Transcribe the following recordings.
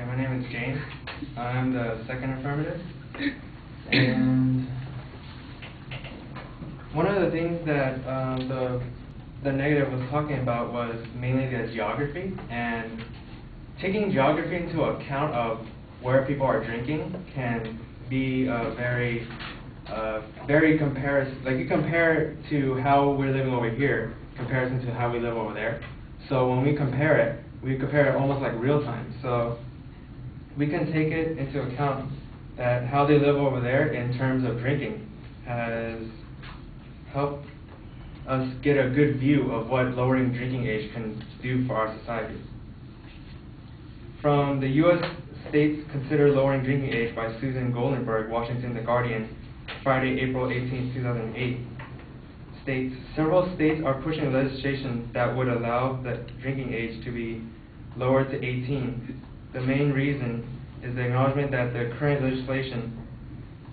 Okay, my name is James. I'm the second affirmative. And one of the things that the negative was talking about was mainly the geography, and taking geography into account of where people are drinking can be very like you compare to how we're living over here in comparison to how we live over there. So when we compare it almost like real time. So we can take it into account that how they live over there in terms of drinking has helped us get a good view of what lowering drinking age can do for our society. From the U.S. States Consider Lowering Drinking Age by Susan Goldenberg, Washington, The Guardian, Friday, April 18, 2008, states, several states are pushing legislation that would allow the drinking age to be lowered to 18. The main reason is the acknowledgement that the current legislation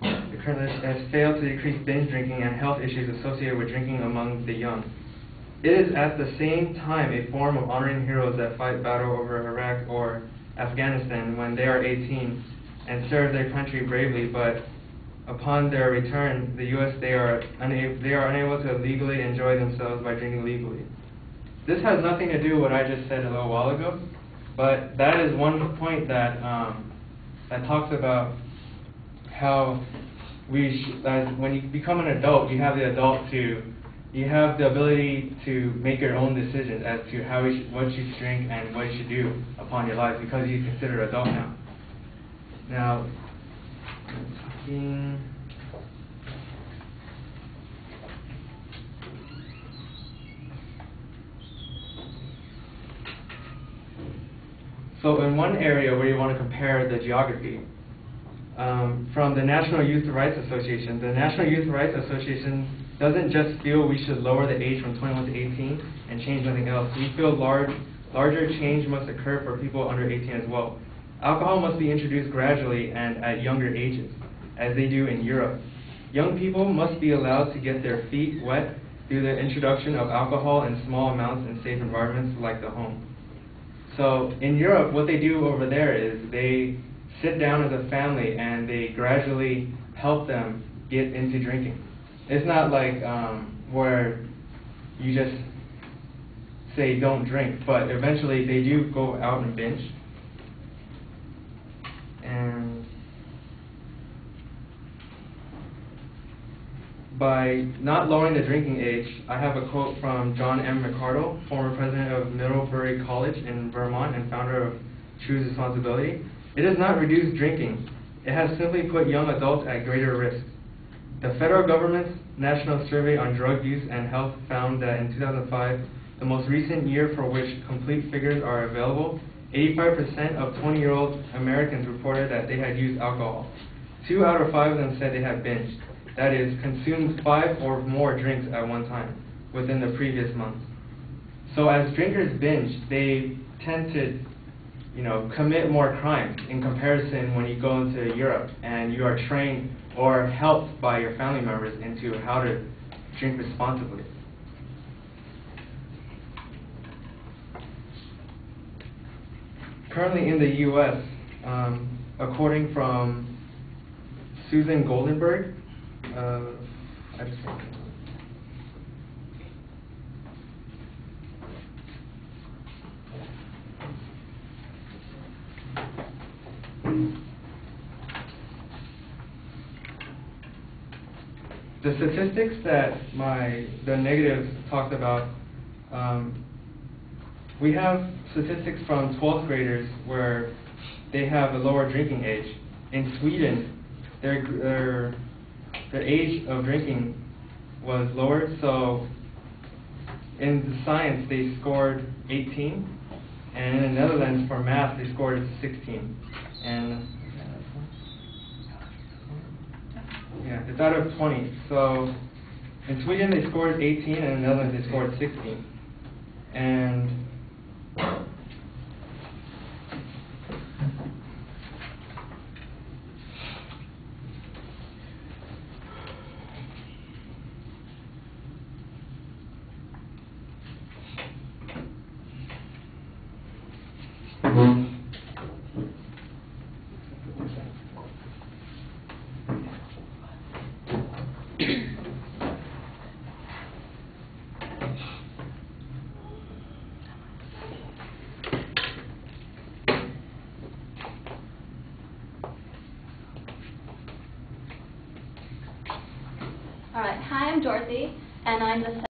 has failed to decrease binge drinking and health issues associated with drinking among the young. It is at the same time a form of honoring heroes that fight battle over Iraq or Afghanistan when they are 18 and serve their country bravely, but upon their return, the U.S. they are unable to legally enjoy themselves by drinking legally. This has nothing to do with what I just said a little while ago, but that is one point that that talks about how when you become an adult, you have the ability to make your own decisions as to what you should drink and what you should do upon your life because you're considered adult now. Now, so in one area where you want to compare the geography, from the National Youth Rights Association, the National Youth Rights Association doesn't just feel we should lower the age from 21 to 18 and change nothing else. We feel larger change must occur for people under 18 as well. Alcohol must be introduced gradually and at younger ages, as they do in Europe. Young people must be allowed to get their feet wet through the introduction of alcohol in small amounts in safe environments like the home. So in Europe, what they do over there is they sit down as a family and they gradually help them get into drinking. It's not like where you just say don't drink, but eventually they do go out and binge. And by not lowering the drinking age, I have a quote from John M. McArdle, former president of Middlebury College in Vermont and founder of Choose Responsibility. It does not reduce drinking. It has simply put young adults at greater risk. The federal government's National Survey on Drug Use and Health found that in 2005, the most recent year for which complete figures are available, 85% of 20-year-old Americans reported that they had used alcohol. 2 out of 5 of them said they had binged. That is, consumed 5 or more drinks at one time within the previous month. So as drinkers binge, they tend to commit more crimes in comparison when you go into Europe and you are trained or helped by your family members into how to drink responsibly. Currently in the U.S., according from Susan Goldenberg, the statistics that the negatives talked about, we have statistics from 12th graders where they have a lower drinking age. In Sweden, their age of drinking was lowered, so in the science they scored 18, and in the Netherlands for math they scored 16. And yeah, it's out of 20. So in Sweden they scored 18, and in the Netherlands they scored 16. And Hi, I'm Dorothy, and I'm the